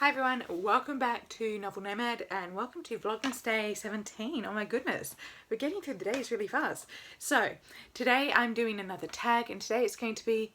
Hi everyone, welcome back to Novel Nomad and welcome to Vlogmas Day 17. Oh my goodness, we're getting through the days really fast. So today I'm doing another tag and today it's going to be,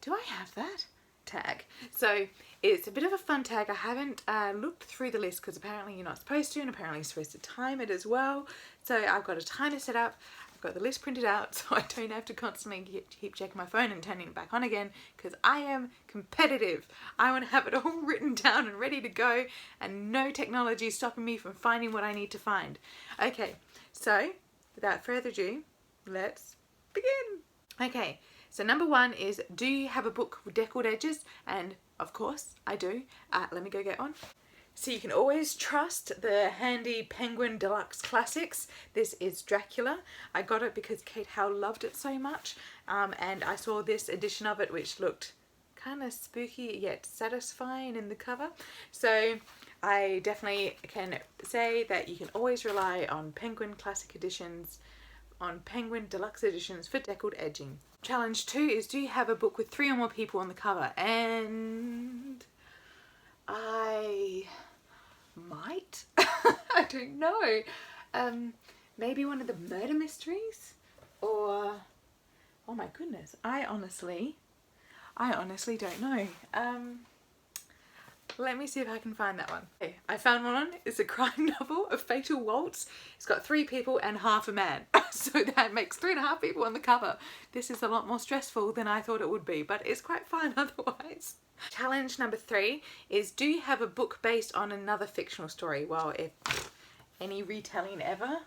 do I have that? Tag. So it's a bit of a fun tag. I haven't looked through the list because apparently you're not supposed to, and apparently you're supposed to time it as well. So I've got a timer set up. I've got the list printed out so I don't have to constantly keep checking my phone and turning it back on again because I am competitive. I want to have it all written down and ready to go and no technology stopping me from finding what I need to find. Okay, so without further ado, let's begin. Okay, so number one is, do you have a book with deckled edges? And of course I do. Let me go get one. So you can always trust the handy Penguin Deluxe Classics. This is Dracula. I got it because Kate Howe loved it so much, and I saw this edition of it which looked kind of spooky yet satisfying in the cover. So I definitely can say that you can always rely on Penguin Classic Editions, on Penguin Deluxe Editions for deckled edging. Challenge 2 is, do you have a book with 3 or more people on the cover? And I might. I don't know. Maybe one of the murder mysteries, or oh my goodness, I honestly don't know. Let me see if I can find that one. Okay, I found one. It's a crime novel, A Fatal Waltz. It's got 3 people and half a man. So that makes 3.5 people on the cover. This is a lot more stressful than I thought it would be, but it's quite fun otherwise. Challenge number 3 is, do you have a book based on another fictional story? Well, if any retelling ever.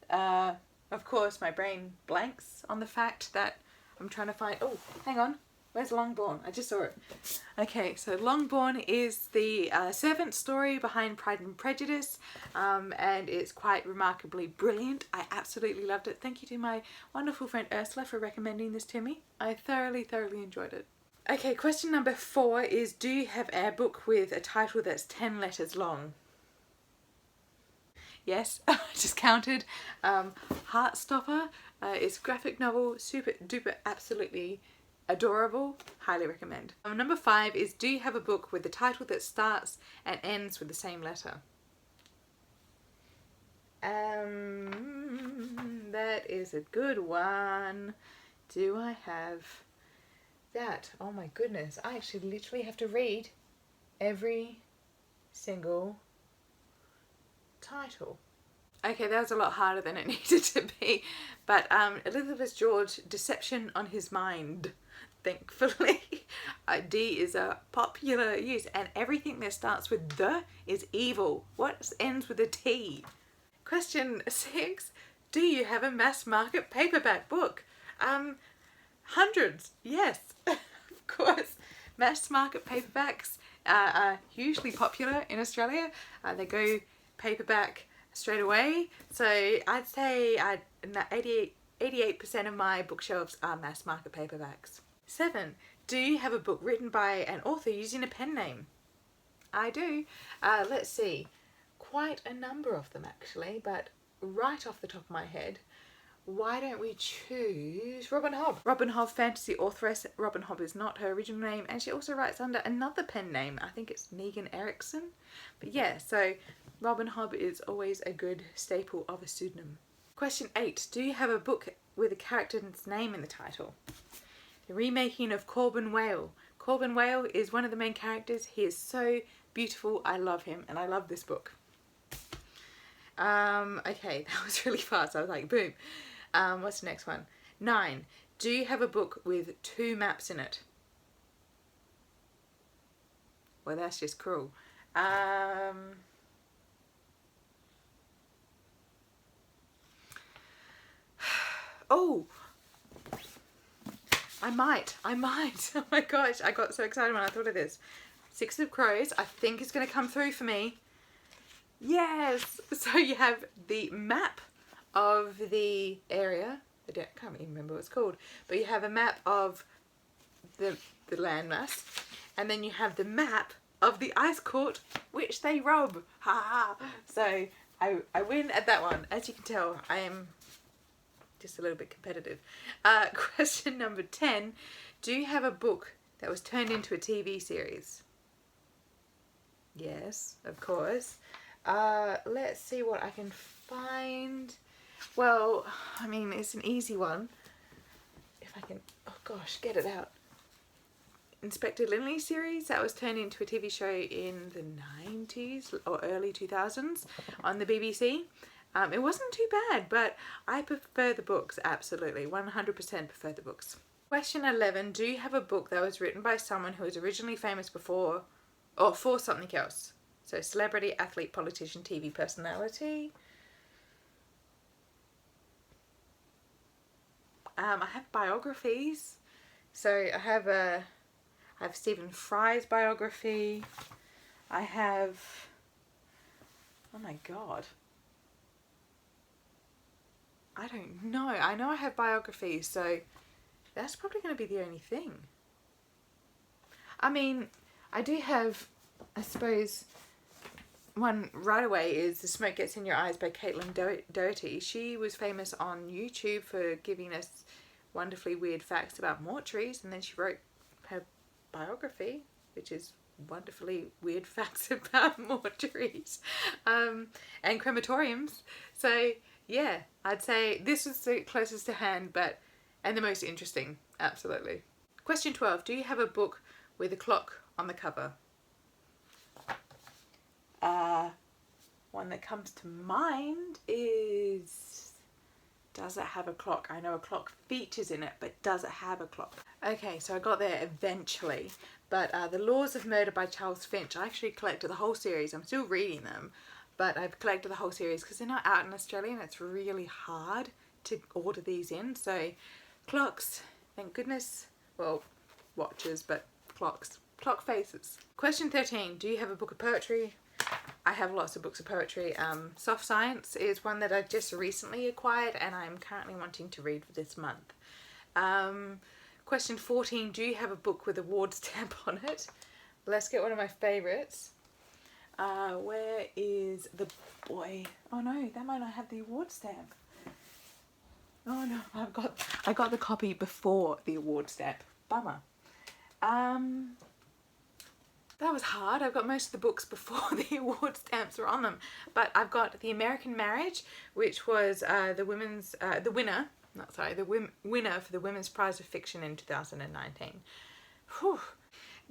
Of course, my brain blanks on the fact that I'm trying to find... Oh, hang on. Where's Longbourn? I just saw it. Okay, so Longbourn is the servant story behind Pride and Prejudice, and it's quite remarkably brilliant. I absolutely loved it. Thank you to my wonderful friend Ursula for recommending this to me. I thoroughly enjoyed it. Okay, question number 4 is, do you have a book with a title that's 10 letters long? Yes, I just counted. Heartstopper is a graphic novel, super duper absolutely adorable, highly recommend. Number 5 is, do you have a book with a title that starts and ends with the same letter? That is a good one. Do I have that? Oh my goodness, I actually literally have to read every single title. Okay, that was a lot harder than it needed to be, but Elizabeth George, Deception on His Mind, thankfully. D is a popular use, and everything that starts with the is evil. What ends with a T? Question 6, do you have a Mass Market Paperback book? Hundreds, yes, of course. Mass Market Paperbacks are hugely popular in Australia. They go paperback straight away, so I'd say 88% of my bookshelves are Mass Market Paperbacks. 7, do you have a book written by an author using a pen name? I do. Let's see, quite a number of them actually, but right off the top of my head, why don't we choose Robin Hobb? Robin Hobb, fantasy authoress. Robin Hobb is not her original name, and she also writes under another pen name. I think it's Megan Erickson. But yeah, so Robin Hobb is always a good staple of a pseudonym. Question 8, do you have a book with a character's name in the title? The remaking of Corbin Whale. Corbin Whale is one of the main characters. He is so beautiful. I love him, and I love this book. Okay, that was really fast. I was like, boom. What's the next one? 9, do you have a book with 2 maps in it? Well, that's just cruel. Oh, I might. Oh my gosh, I got so excited when I thought of this. 6 of Crows, I think is going to come through for me. Yes! So you have the map of the area. I can't even remember what it's called. But you have a map of the landmass. And then you have the map of the ice court, which they rob. Ha ha! So I win at that one. As you can tell, I am just a little bit competitive. Question number 10. Do you have a book that was turned into a TV series? Yes, of course. Let's see what I can find. Well, I mean, it's an easy one. If I can, oh gosh, get it out. Inspector Lynley series that was turned into a TV show in the 90s or early 2000s on the BBC. It wasn't too bad, but I prefer the books, absolutely. 100% prefer the books. Question 11. Do you have a book that was written by someone who was originally famous before or for something else? So celebrity, athlete, politician, TV personality. I have biographies. So I have Stephen Fry's biography. I have, oh my god, I don't know. I know I have biographies, so that's probably going to be the only thing. I mean, I do have, I suppose, one right away is The Smoke Gets in Your Eyes by Caitlin Doherty. She was famous on YouTube for giving us wonderfully weird facts about mortuaries, and then she wrote her biography, which is wonderfully weird facts about mortuaries and crematoriums. So yeah, I'd say this is the closest to hand, and the most interesting, absolutely. Question 12. Do you have a book with a clock on the cover? One that comes to mind is, does it have a clock? I know a clock features in it, but does it have a clock? Okay, so I got there eventually, but The Laws of Murder by Charles Finch. I actually collected the whole series. I'm still reading them, but I've collected the whole series because they're not out in Australia and it's really hard to order these in. So clocks, thank goodness. Well, watches, but clocks. Clock faces. Question 13. Do you have a book of poetry? I have lots of books of poetry. Soft Science is one that I just recently acquired and I'm currently wanting to read for this month. Question 14. Do you have a book with a award stamp on it? Let's get one of my favourites. Where is the boy? Oh no, that might not have the award stamp. Oh no, I got the copy before the award stamp. Bummer. That was hard. I've got most of the books before the award stamps were on them. But I've got The American Marriage, which was the winner for the Women's Prize of Fiction in 2019. Whew.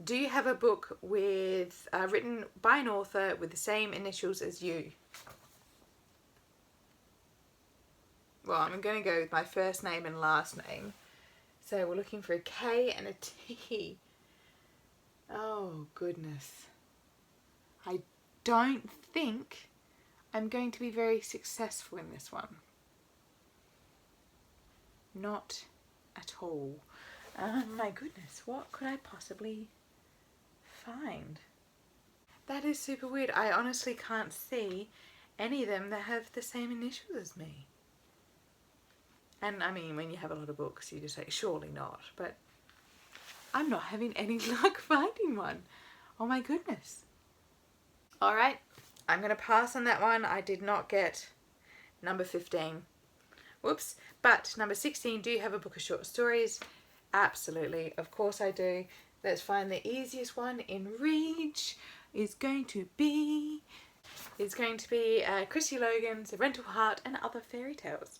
Do you have a book with written by an author with the same initials as you? Well, I'm going to go with my first name and last name. So we're looking for a K and a T. Oh, goodness. I don't think I'm going to be very successful in this one. Not at all. My goodness, what could I possibly find? That is super weird. I honestly can't see any of them that have the same initials as me. And I mean, when you have a lot of books, you just say, surely not. But I'm not having any luck finding one. Oh my goodness. All right, I'm going to pass on that one. I did not get number 15. Whoops. But number 16, do you have a book of short stories? Absolutely. Of course I do. Let's find the easiest one in reach. It's going to be Chrissy Logan's The Rental Heart and Other Fairy Tales.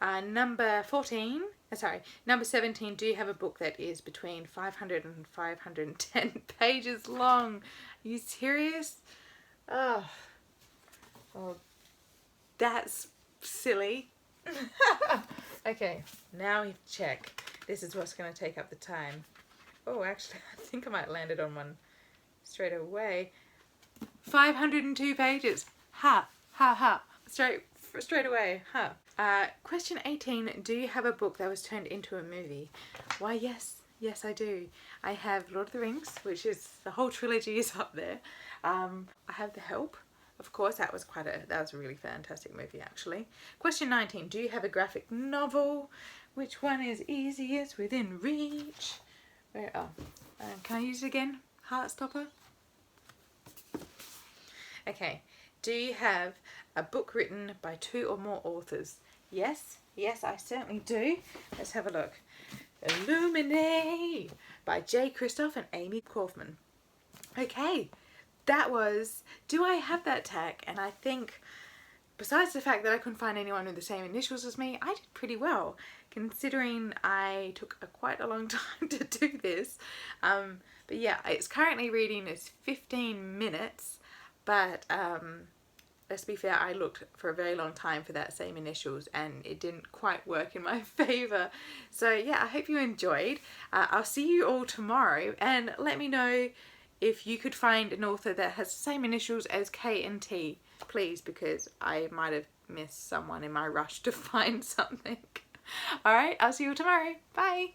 Number 17, do you have a book that is between 500 and 510 pages long? Are you serious? Oh, that's silly. Okay, now we check. This is what's going to take up the time. Oh, actually, I think I might land it on one straight away. 502 pages. Ha, ha, ha. Straight away. Ha. Question 18. Do you have a book that was turned into a movie? Why, yes. Yes, I do. I have Lord of the Rings, which is, the whole trilogy is up there. I have The Help. Of course, that was a really fantastic movie, actually. Question 19. Do you have a graphic novel? Which one is easiest within reach? Where? Oh, can I use it again? Heartstopper. Okay. Do you have a book written by 2 or more authors? Yes. Yes, I certainly do. Let's have a look. Illuminate by J. Christoph and Amy Kaufman. Okay. that was, do I have that tag? And I think, besides the fact that I couldn't find anyone with the same initials as me, I did pretty well, considering I took quite a long time to do this. But yeah, it's currently reading as 15 minutes, but let's be fair, I looked for a very long time for that same initials and it didn't quite work in my favour. So yeah, I hope you enjoyed. I'll see you all tomorrow, and let me know if you could find an author that has the same initials as K and T, please, because I might have missed someone in my rush to find something. Alright, I'll see you all tomorrow. Bye!